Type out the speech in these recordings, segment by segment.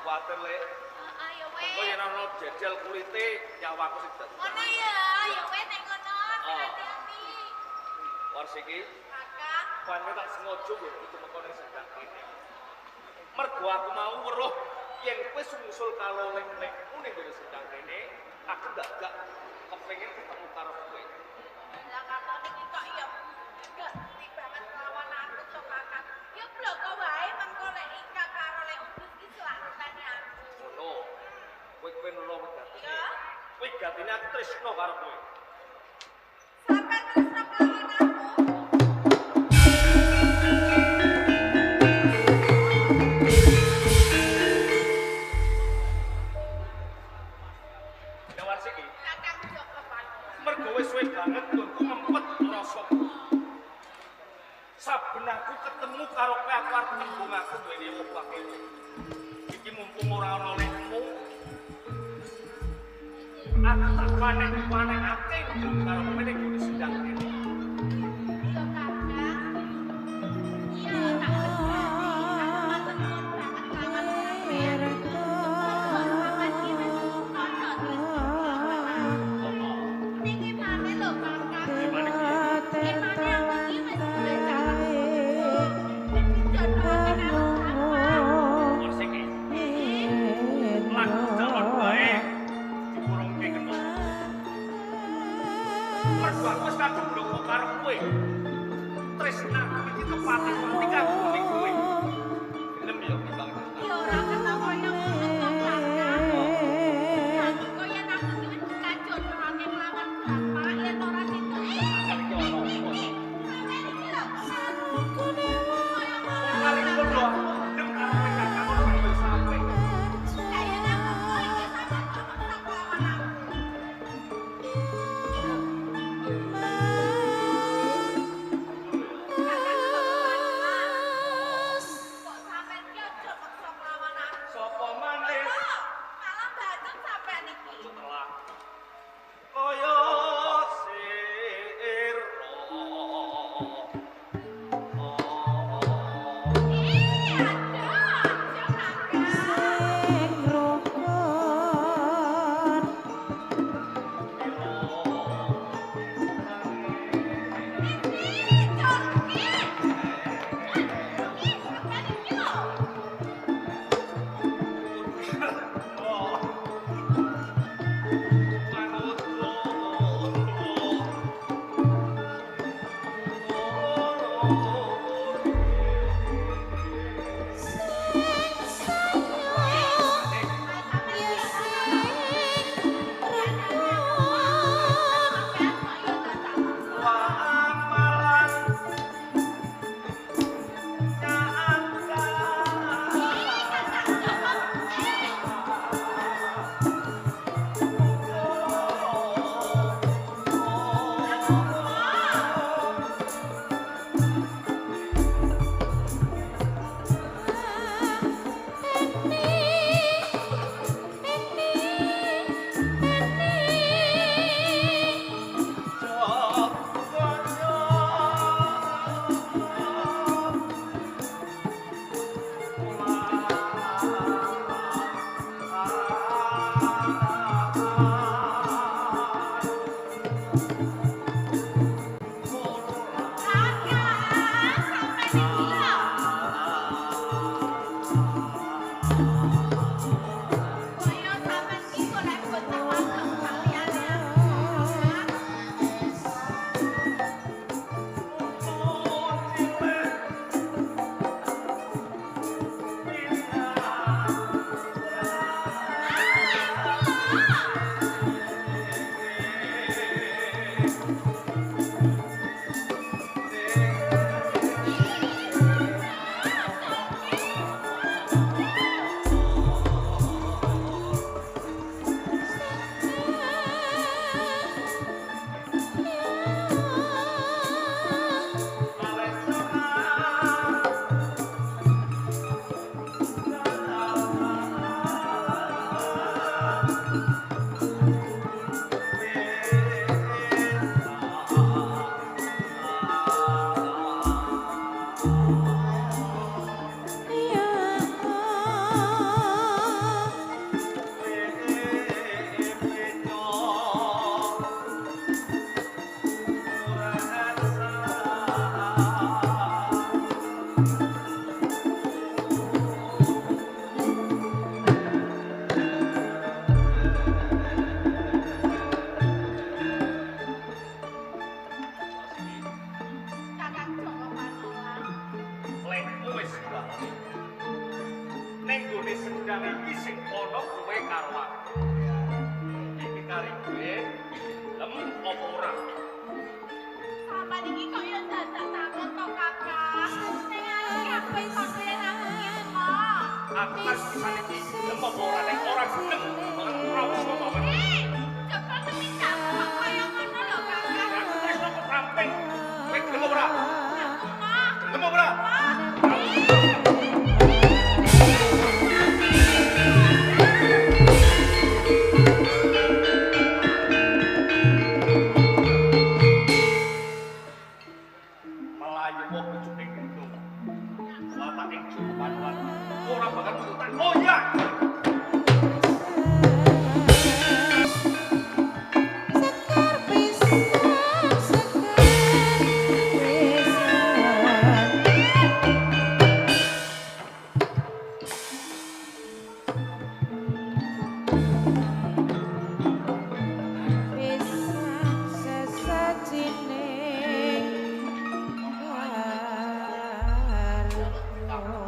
Kuatir le. Ayo weh. Kok yen ana jejel kulite nyawaku sing dadi. Ngono ya, ya weh nek ngono hati-hati. Wars iki. Kakak. Pancen tak sengaja lho itu meko ning sendang kene. Mergo aku mau weruh yen kowe sungsul kaloling ning ning sendang kene, aku gak kepengin ketemu karo kowe. Lah katone iki kok ya gak banget lawan aku to kakak. Ya bloko wae mengko lek Ika karo lek Udus iki selakane aku. Ngono. Kowe nulung wegatine. Ya. Kowe gatine aku tresno karo kowe. Sampai tresno karo aku. Ya Wars iki. Kakak Joko Pan. Mergo wis suwe banget turku ngempet rasaku. Saben aku ketemu karo kowe aku arep tembung aku duweni wong kene. Iki mumpung ora ana lekmu. Aku tak panek-panekake karo kowe ning gone sendang kene. Iya kakak. Iya tak berani. Aku matur nuwun banget lawan sampean. Sampeyan iki wis kono Niki maneh lho kakak. Gimana iki? Emane aku iki wis duwe calon. Jodohane karo bapak. Wars iki. Lagu calon bae dikurungke kena. Mergo aku wis kadung bloko karo kowe. Tresnaku iki kepaten nganti kanggo ning kowe. Gelem ya timbang tresna. Ya ora kena koyo ngono kok kakak. Aku koyo aku iki wis jodohane lawan bapak yen ora situ. Iki ono apa? Sampeyan iki lho. Paling bodoh aku ndem karo kowe kakak ono wis sampe. Kayak aku iki sampeyan kok lawan aku. Kok sampeyan ki aja maksa lawan aku. Sopo maneh Malah bacot sampeyan iki. setelah kaya sirro. Ih, aja kakak. ngono kowe karo aku. Iki kari kowe lem apa ora? Sampeyan iki kok ya dadak takon to Kakak. Sing arep aku wis sampeyan aku iki kok. Aku kan pisan iki lem apa ora nek ora gelem bakal ora wis apa. Coba semisal kok kaya ngono lho Kakak. Aku wis kok ramping. Kowe gelem ora? Aku mah. Gelem ora? Melayu wong kucing itu. Bapak ing panuan ora bakal tututan. Oh iya. Sekar pisan sekar pisan pisan sesajine harmo.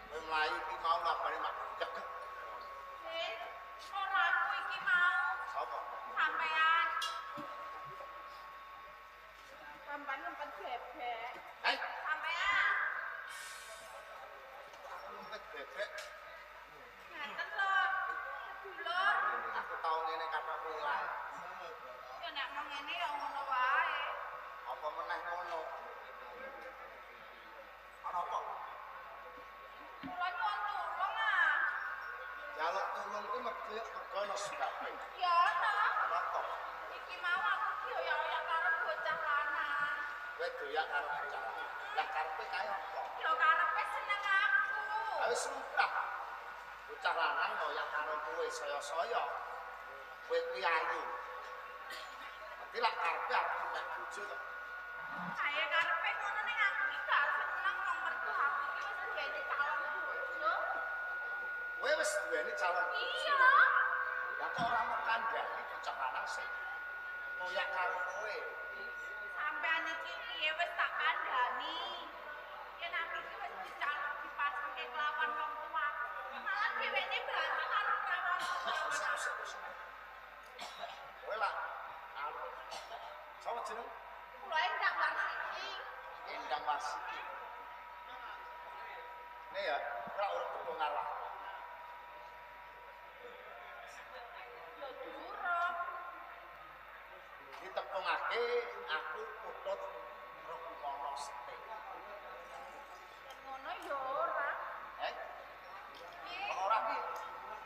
Kowe mlayu iki mau labane mak ceket. Ora aku iki mau Sapa? sampean. Sampeyan ngempet bebek. Hei, Sampean. aku ngumpet bebek. Ngeten lho. Sedulur. Aku tau ngene kata ilang. Ya nek mau ngene ya ngono wae. Apa meneh ngono? Ana apa? Kula nyuwun tulung ah. Jaluk tulung kuwi mergo ana sebabe. Ya ta. Apa? Iki mau aku dioyak-oyak karo bocah lanang. Kowe doyak karo bocah. Lah karepe kaya apa? Ya karepe seneng aku. Ha wis lumrah. Bocah lanang ngoyak karo kowe saya-saya. Kowe kuwi ayu. Nanti lak karepe arep punya bojo to. Saya karepe ngono ning aku iki gak seneng wong mertua aku iki wis duweni calon bojo. Kowe wis duweni calon bojo. Iya. Lah kok ora mau kandhani bocah lanang sing ngoyak karo kowe. Sampean iki piye wis tak kandhani. Yen aku iki wis dicalon dipasangke kelawan wong tuaku. Malah dheweke berantem karo kelawan tuaku. Kowe lah. Anu. Sapa jeneng? Kula endang warsiki. Endang Wasiki. Nih ya, ora urip teko ngarah. Yo durung. Ditepungake aku putut Rukumono Stik. Yen ngono yo ora. Eh, Piye? ora ki.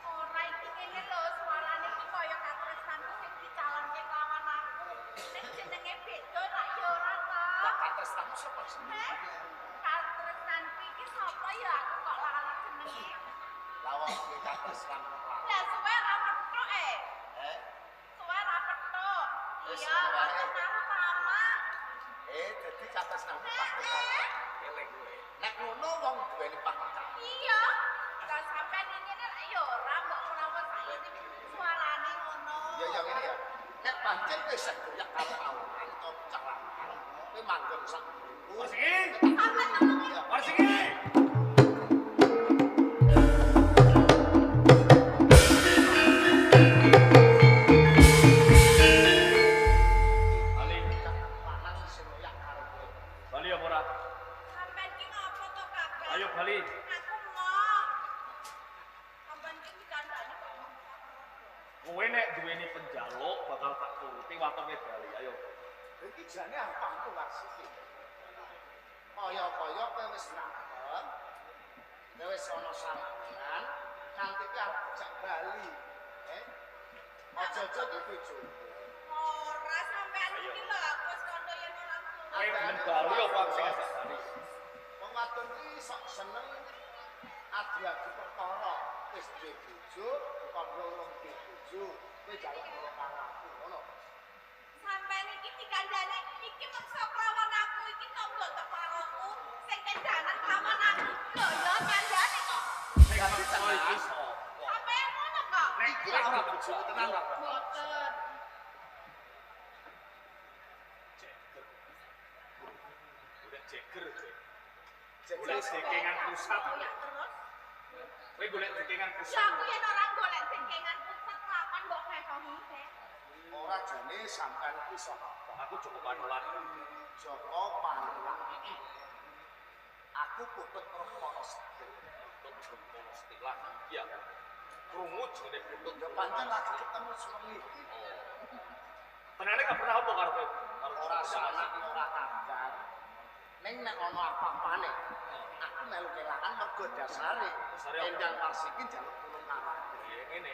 Ora iki ngene lho, suarane iki kaya katresanku sing dicalonke kelawan aku. Nek jenenge beda lak ya ora ta. Lah katresnamu sapa jenenge? Heh? Katresanku iki sapa ya aku kok lali jenenge. Lah wong iki katresnamu lah. Lah suwe ora petuk Eh, Suwe ora petuk. Wis Iya, suwe wae. katresanku sama. dadi katresnamu pasti. Eh? Eleng kowe. Nek ngono wong duweni pangkat. Iya. Lah sampean iki nek ya ora mbok menawa saiki suarane ngono. Ya ngene ya. Nek pancen wis doyak karo awan to bocah lanang, kowe manggon sak mriku. Wasiki. Sampeyan ngomong Ya, Wasiki. Ali, lanang sing ngoyak karo kowe. bali apa ora? sampean iki ngopo to Kakak? Ayo bali. Aku mau. Sampeyan iki dikandani kok. Kowe nek duweni penjaluk bakal tak turuti watone bali. Ayo. Iki jane apa aku Wasiki? Kaya-kaya kowe wis rapet. Kowe wis ana sambungan nganti ki arep jak Bali. Aja-aja ki bojo. Ora sampean iki lho aku wis kandha yen ora Kowe gelem bali apa aku sing ajak bali? Wong wadon ki sok seneng adu-adu perkara. Wis duwe bojo, kandha urung duwe bojo, kowe jaluk karo aku ngono. sampean iki dikandani iki meksa kelawan aku iki tangga teparoku sing kendanan kelawan aku. Lho ya kandhane kok. Sing Ganti iki cenah. sapa? Sampeyan ngono kok. Nek iki lak ora bojo tenan ora. Boten. Jeger. Udah jeger kowe. Jejer Boleh sekengan pusat. Ya terus. Kowe golek dekengan Ya pusat. aku yen ora golek dekengan pusat lapan mbok kesohi teh. Ora jane sampean iki sapa? Aku Joko Panulan. Joko Panulan. Aku putut Rokono Sakti. Untuk Joko Stilah. Iya. Krungu jenenge putut. Ya pancen lagi ketemu suami iki. Tenane gak pernah apa karo kowe? Karo Ora Joko sanak Panulan. ora kabar. Ning nek ana apa-apane, aku melu kelangan mergo dasare. Dasare apa? Endang Warsiki njaluk tulung karang. Ya ngene.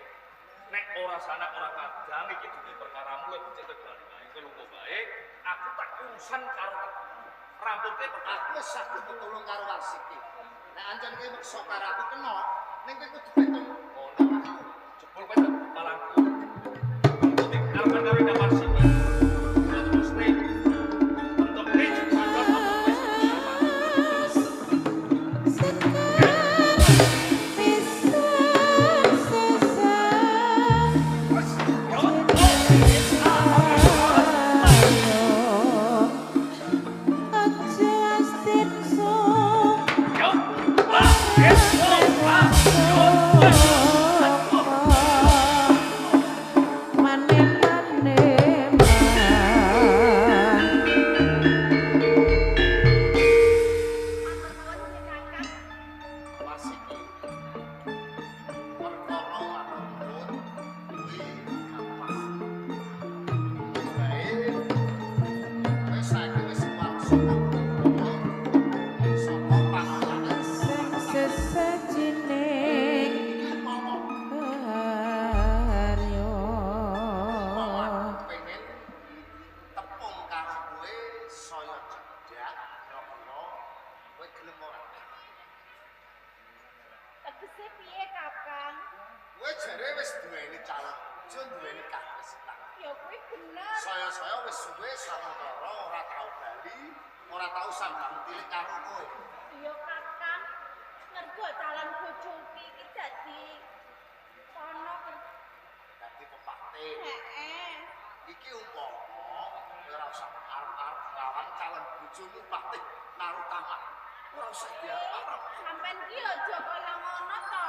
Nek ora sanak ora kadang iki dudu perkaramu lek dicek bali wae. Kowe lunga bae, aku tak urusan karo rampuke perkara. Aku wis saged tetulung karo Warsiki. Nek anjen kowe meksa karo aku kena, ning kowe kudu betung. Ono jebul kowe tak palangku. Untuk karepan karo dapat sini. Terus nih. Untuk nih padha apa wis sama. Warsiki. Perkara matur nuwun kuwi gampang. Bae wis saiki wis warsa saka pangalaman Sesajine iki mau karya pengen tepung karo kowe saya cedak kira-kira kowe gelem ora? Tegese piye Kakang? Kowe jare wis duweni calon bojo, duweni karesnan. Ya kuwi bener. Saya wis suwe samudara ora tau bali, ora tau sambang tilik karo kowe. Iya Kakang. Mergo calon bojoku iki dadi sono Dadi pepate. heeh. Iki umpama kowe ora usah arep-arep lawan calon bojomu pati karo tamak. Ora usah diarep. Sampeyan ki aja kaya ngono to.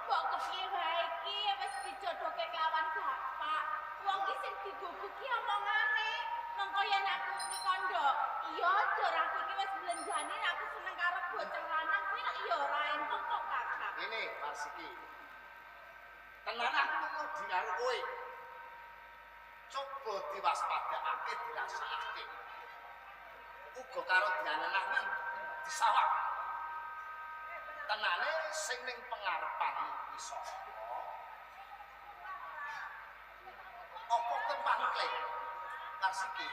Mbok kepiye wae iki wis dijodohke kelawan bapak. Wong ki sing diguguk ki omongane. Mengko yen aku dikondo, iya aja aku iki wis blenjani aku seneng karo bocah lanang kuwi nek ya ora entuk kok Kakak. Ini Warsiki. Tenan aku mau di karo kowe. Coba diwaspadakake dirasakake. Uga karo dianenahne disawak. Tenane sing ning pengarepanmu kuwi sapa? Apa kepangkle? Warsiki.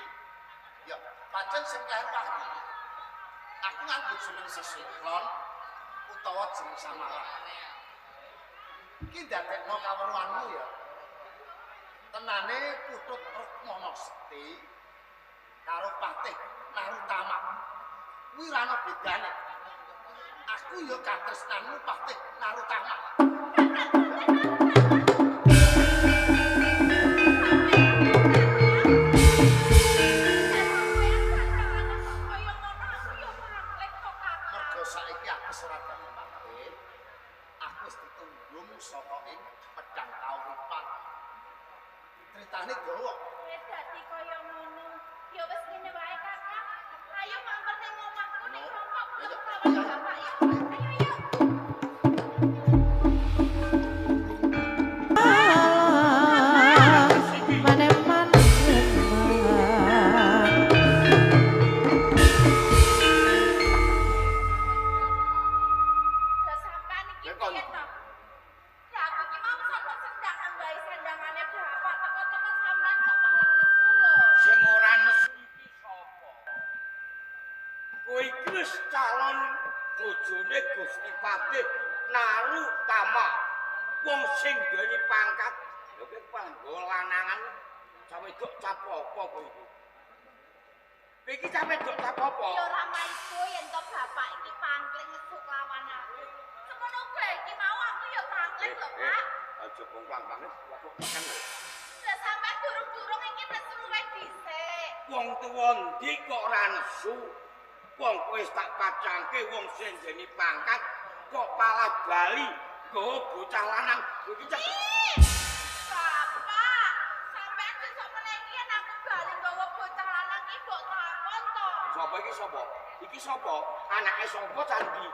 Ya, pancen sing lahir waktu. Aku nganggo jeneng sesuklon utawa jeneng samaran. Iki ndadekno kaweruhanmu ya. Tenane putut Rukmana Sekti karo Patih Narutama. Kuwi ora ana bedane. Aku ya katresnanmu Patih Narutama. Mergo saiki aku ora dadi Patih. Aku wis ditunggung saka ing pedang kauripan. Critane dawa. Wis dadi kaya ngono. Ya wis ngene wae Kakak. Ayo mampir ning omahku ning pokok Ayo, kelawan ayo. bapak ya. Ayo ayo. Lah sampean iki Ya, kon. piye to? Lah aku iki mau sapa sendang nggawe sandangane bapak teko-teko sampean kok malah nesu lho. Sing ora nesu iki sapa? Kowe iki wis calon bojone Gusti Patih Narutama. Wong sing duweni pangkat, lho kowe panggo lanangan cawe wedok cap apa kowe iki? Kowe iki cap wedok cap apa? Ya ora maiku yen to bapak iki pangling ngesuk lawan aku. Semono kowe iki mau aku ya pangling lho, Pak. Aja bongkang banget, waktu makan lho. Lah sampean durung-durung iki nesu luwih dhisik. Wong tuwa ndi kok ora nesu? Wong kowe wis tak pacangke wong sing duweni pangkat kok malah bali Go bocah lanang iki cek. Bapak, sampean sesuk meniki yen aku bali nggawa bocah lanang iki mbok takon to. Sapa iki sapa? Iki sapa? Anake sapa Candi?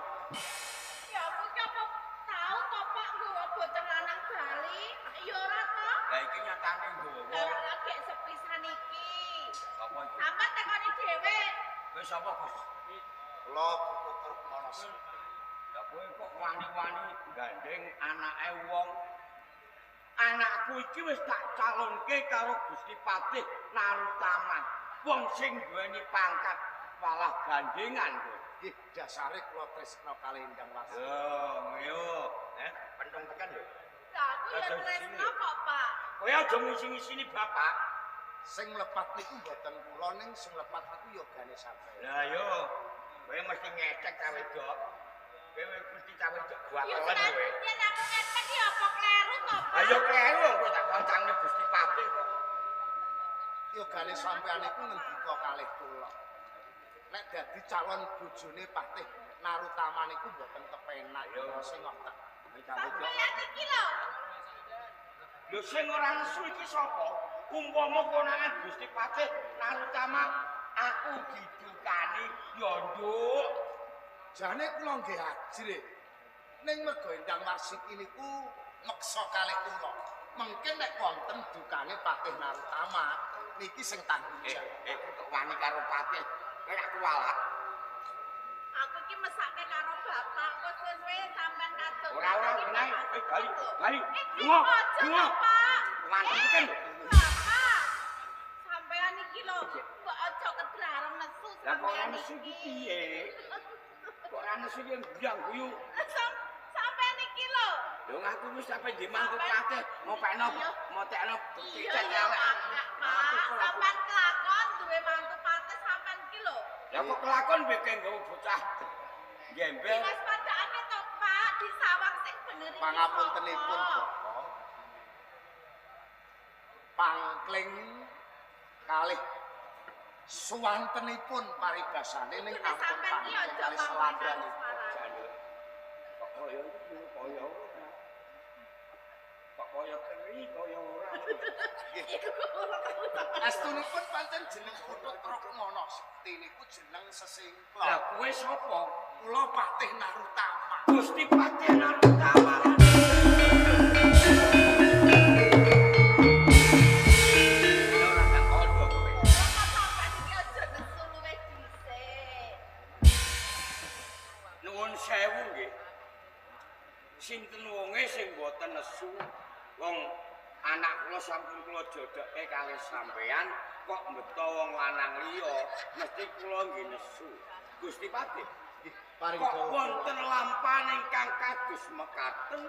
Ya aku ki apa tau to Pak nggawa bocah lanang bali? Ya ora to. Lah iki nyatane nggawa. Lagi sepisan iki. Sapa iki? Sampeyan tekoni dhewe. Kowe sapa, Gus? Kula Buku Trukmana. Ya kowe kok wani-wani gandeng anake wong. Anakku iki wis tak calonke karo Gusti Patih Narutama. Wong sing duweni pangkat malah gandengan kowe. Nggih, dasare kula tresna kalih Endang Warsi. Yo, pentung tekan lho. Lah aku ya Aja tresno sini. kok Pak. Kowe aja ngisi-ngisini bapak. Sing mlepat niku mboten kula ning sing mlepat niku yogane sampeyan. Lah yo, kowe mesti ngecek cawe wedok. Kowe mesti cawe wedok Ya buatelan sudah, kowe. yen aku ngecek ya apa kleru to Pak? Ayo kleru kowe tak kancangne Gusti Patih kok. Yogane sampeyan niku ngendika kalih kula. Nek dadi calon bojone Patih Narutama niku mboten kepenak Yo. sing ngoten. Cawe wedok. Sampeyan iki lho. Lho sing ora nesu iki sapa? Umpama konangan Gusti Patih Narutama aku didukani ya nduk. Jane kula nggih ajre. Ning mergo Endang Warsiki niku meksa kalih kula. Mungkin nek wonten dukane Patih Narutama niki sing tanggung jawab. Kok wani karo Patih. Kowe aku walah. Aku iki mesake karo bapak kok wis sampean kadung. Ora menang. Bali. Lunga, Lunga. lunga. Pak. Mantep kan. Bapak. Sampean iki lho, kok aja kedrareng nesu Lah kok ora sampean nesu iki iki. piye? Kok ora nesu iki mbiang guyu. Sampean iki lho. Lho aku wis sampe di mantu Patih ngopekno motekno Iya cicet ya elek. Pak. Sampean kelakon duwe mantu patih sampean iki lho. Ya kok kelakon bikin nggawa bocah gembel. Wis padakane to Pak, disawang sing bener iki. Pangapuntenipun Bapak. Pangkling kalih suwantenipun paribasane ning ampun Sampean iki pangkling aja kalih ngomong seladranipun. Kok kaya iki kaya ora. Kok kaya keri kaya ora. Astunipun pancen jeneng Buku Trukmana Sekti niku jeneng sesingkla. Lah kowe sapa? Kula Patih Narutama. Gusti Patih Narutama. Ora tak kondo kowe. Sampean iki aja nesu luwih dhisik. Nuwun sewu nggih. Sinten wonge sing boten nesu wong anak kula sampun kula jodoke kalih sampean kok mbeta wong lanang liya mesti kula nggih nesu. Gusti Patih, Paring kok dawuh. wonten lampahan ingkang kados mekaten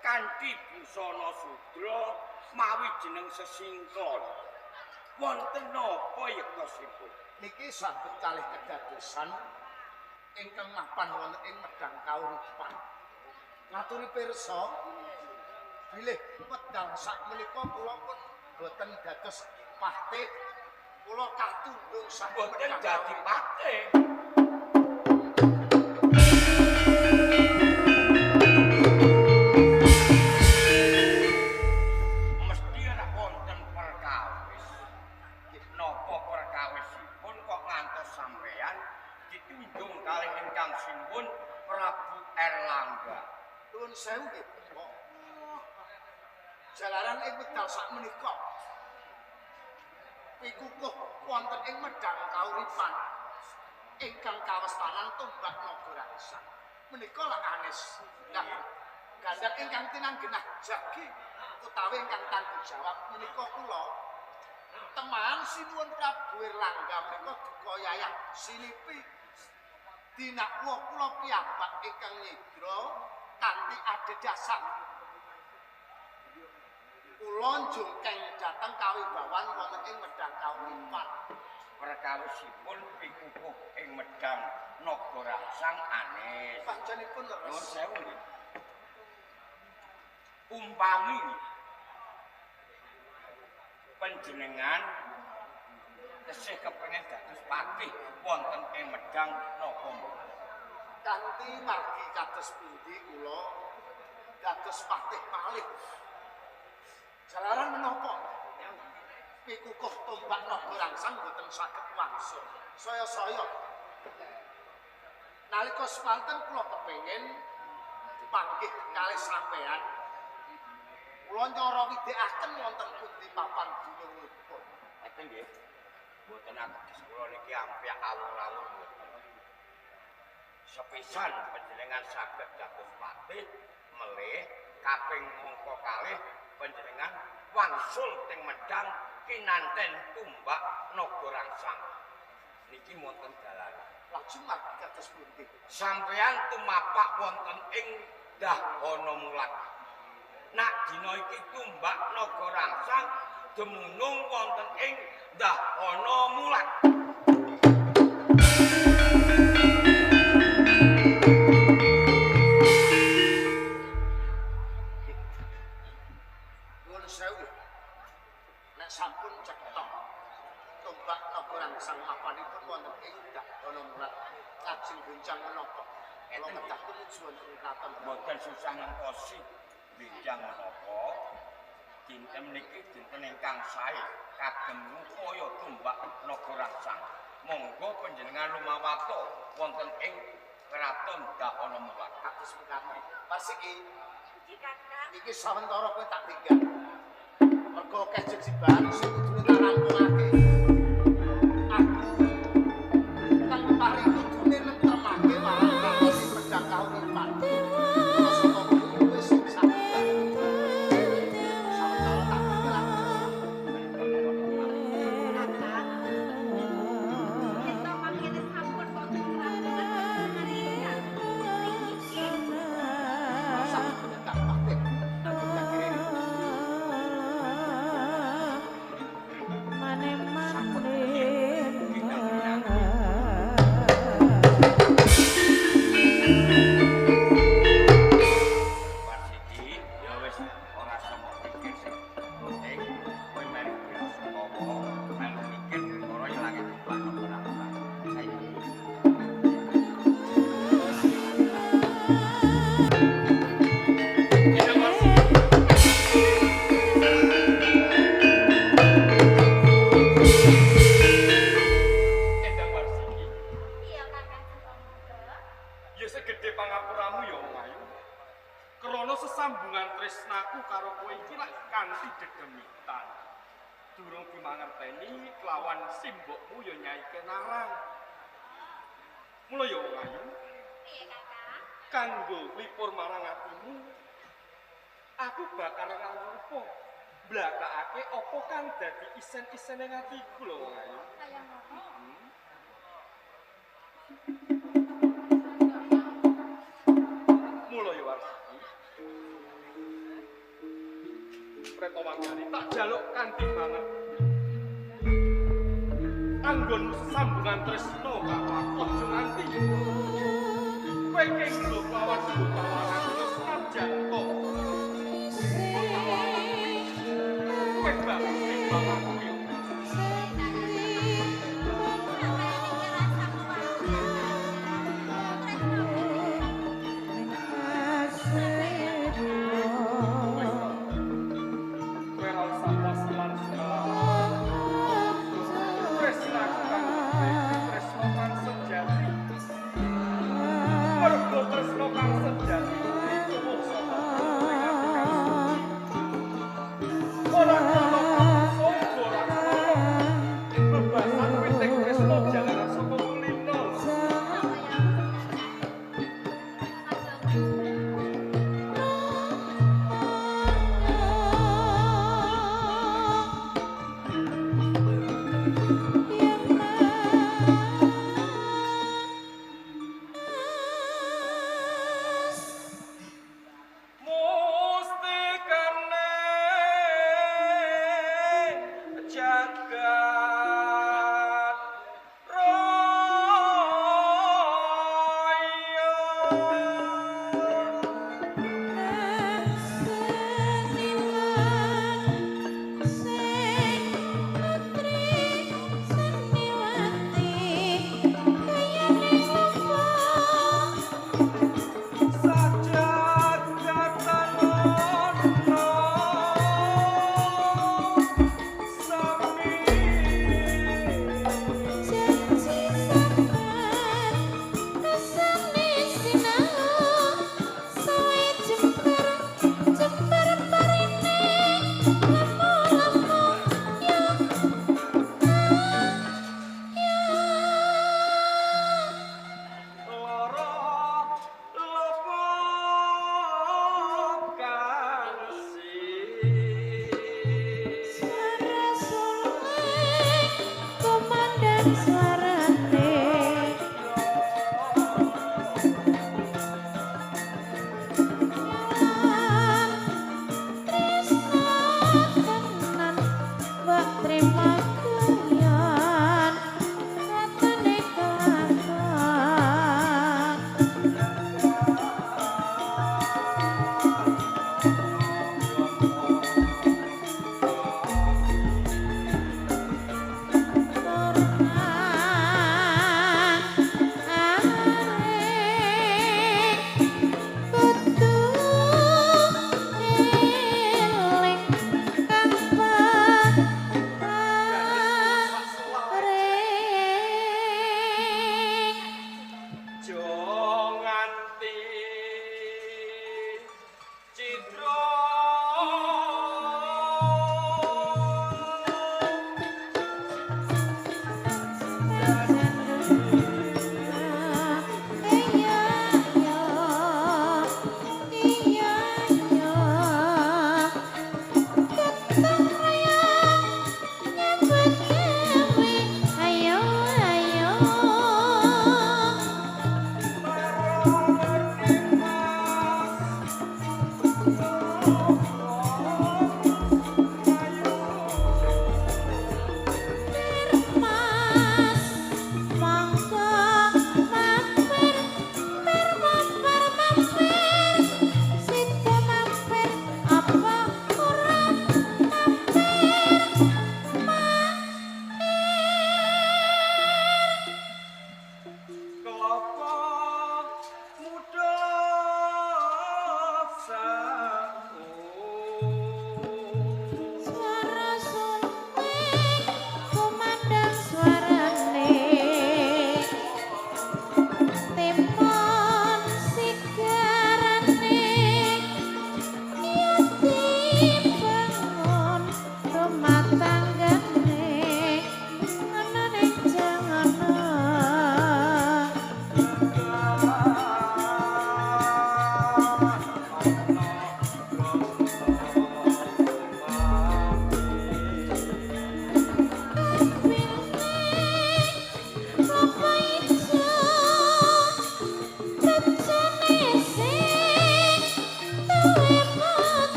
kanthi busana sudra mawi jeneng sesingkon. Wonten napa yektosipun? Niki saged kalih kedadosan ingkang mapan wonten ing medang kauripan. Ngaturi pirsa bilih wedal sakmenika kula pun boten dados patih. Kula katundung saking Boten medang dadi kauripan. patih. Mesti ora wonten perkawis. Napa perkawisipun kok ngantos sampeyan ditunjung kalih ingkang sinuwun Prabu Erlangga. Nuwun sewu nggih, Bapak. Jalaran ing wedal sakmenika pikukuh wonten ing medang kauripan ingkang kawestanan Tumbak Nagarasan. Menika lak anes. Nah, gandang ingkang tinanggenah jagi utawi ingkang tanggung jawab menika kula teman sinuwun Prabu Erlangga menika duka yayah silipi dinakwa kula piyambak ingkang nyidra kanthi adhedhasan kula njungkeng dhateng kawibawan wonten ing medang kauripan. Perkawisipun pikukuh ing medang Nagarasan anes. Panjenipun Nuwun leres. sewu nggih. Umpami panjenengan tesih kepengin dados patih wonten ing medang napa mboten? Kanthi margi kados pundi kula dados patih malih. Jalaran menapa? Pikukuh tombak naga rangsang boten saged wangsul. Saya-saya nalika semanten kula kepengin panggih kalih sampean. Kula nyara widhekaken wonten pundi papan gunungipun. Ngeten nggih. Mboten ateges kula niki ampyak awur-awur mboten. Sepisan panjenengan saged dados patih melih kaping mangka kalih panjenengan wangsul teng Medang kinanten tumbak naga rangsang. Niki wonten dalan. Lajeng margi kados pundi? Sampeyan tumapak wonten ing Dahana Mulat. Nak dina iki tumbak naga rangsang dumunung wonten ing Dahana Mulat. Nuwun sewu. Nek sampun cektok tombak naga rangsang mapanipun wonten ing Dahana Mulat. Lajeng goncang menapa? Kula kedah tujuan ing kraton. Mboten susah ngentosi bidang menapa dinten niki dinten ingkang sae kagem ngupaya tumbak naga rangsang. Monggo panjenengan lumawato wonten ing kraton Dahana Mulat. Kados mekaten. Pasiki Iki Kakang. iki sawentara kowe tak tinggal. Mergo akeh jejiban sing kudune tak rampungake. Aku kang paling kudune nentremake marang kraton sing Medang kauripan. Sapa kuwi sing saged. Sawetara tak tinggal. Kakang. Kita mangkene sampun wonten kraton Maria. Iki Rasa pendekat patih. Aku tak kira Pasiki ya wis ora semok mikir sing penting kowe melu apa melu mikir ora ilange tumbak naga rangsang. Saiki Endang Warsiki, iya Kakang Sukamana. ya segede pangapuramu ya Wong Ayu. Krana sesambungan tresnaku karo kowe iki lak kanthi dedemitan. Durung dimangerteni kelawan simbokmu ya Nyai Kenarang. Mula ya Wong Ayu, Iya Kakang. kanggo lipur marang atimu, aku bakal ngarupa blakakake apa kang dadi isen-isene atiku lho Wong Ayu. Kaya ngono. Mula ya Warsiki, Preta Wangyani tak jaluk kanthi banget. Anggon sambungan tresno karo aku aja nganti. Kowe kenggo lawan tawaran senajan kok. Kowe bagus ning bawahku yo. Kowe ora usah was-was segala. Tresnaku kang tresno kang sejati. Mergo tresno kang sejati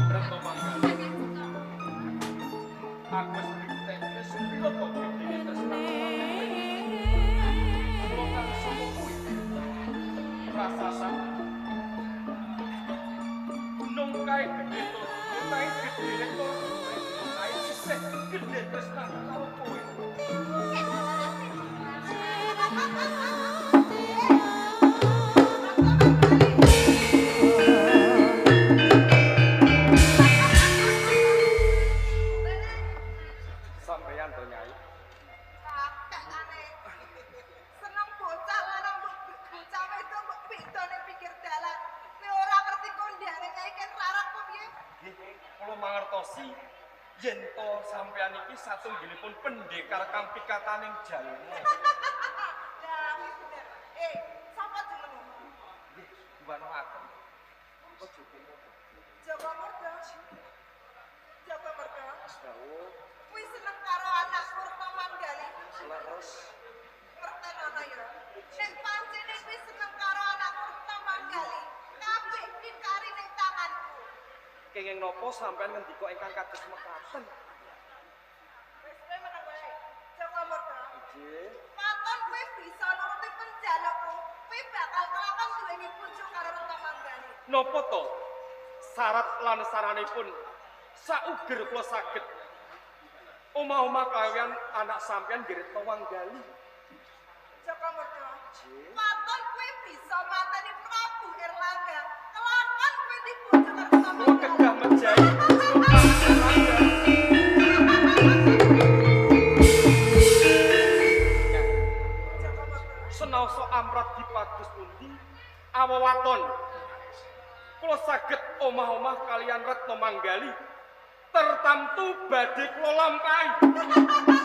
Retno Manggali. Aku wis ngerti sepiro to gedene tresnane. Kula kan sapa kuwi? Rasasan. Gunung kae gedhe to, kae gedhe to, kae isih gedhe tresnane karo kowe. Sampeyan to Nyai. Kakek ane. Seneng bocah lanang bocah wedok mbok beda ning pinggir dalan. Kowe ora ngerti kondhane kae kan rarang kok piye? Nggih, kula mangertosi yen to sampeyan iki satunggalipun pendekar kang pikataning jalma. Lah iki bener. Sapa jenengmu? Nggih, mbanoaken. Joko Murda. Joko Murda. Dawuh Kuwi seneng karo anak Purna Manggali. leres. Ngertenono ya. Nek pancene kuwi seneng karo anak Purna Manggali, kabeh iki kari ning tanganku. Kenging napa sampeyan ngendika ingkang kados mekaten? Wis kowe meneng wae. Joko Murda. Nggih. Katon kowe bisa nuruti penjalukku, kowe bakal kelakon duweni bojo karo Purna Manggali. Napa to? Syarat lan saranipun sauger kula saged omah-omah kalian anak sampeyan Retno Manggali. Joko Murda. Katon kowe bisa mateni Prabu Erlangga, kelakon kowe di bojo karo Purna Kula Manggali. kedah menjadi Joko Murda. senaosa amrat dipados pundi awawaton kula saged omah-omah kalian Retno Manggali tertamtu badhe kula lampahi.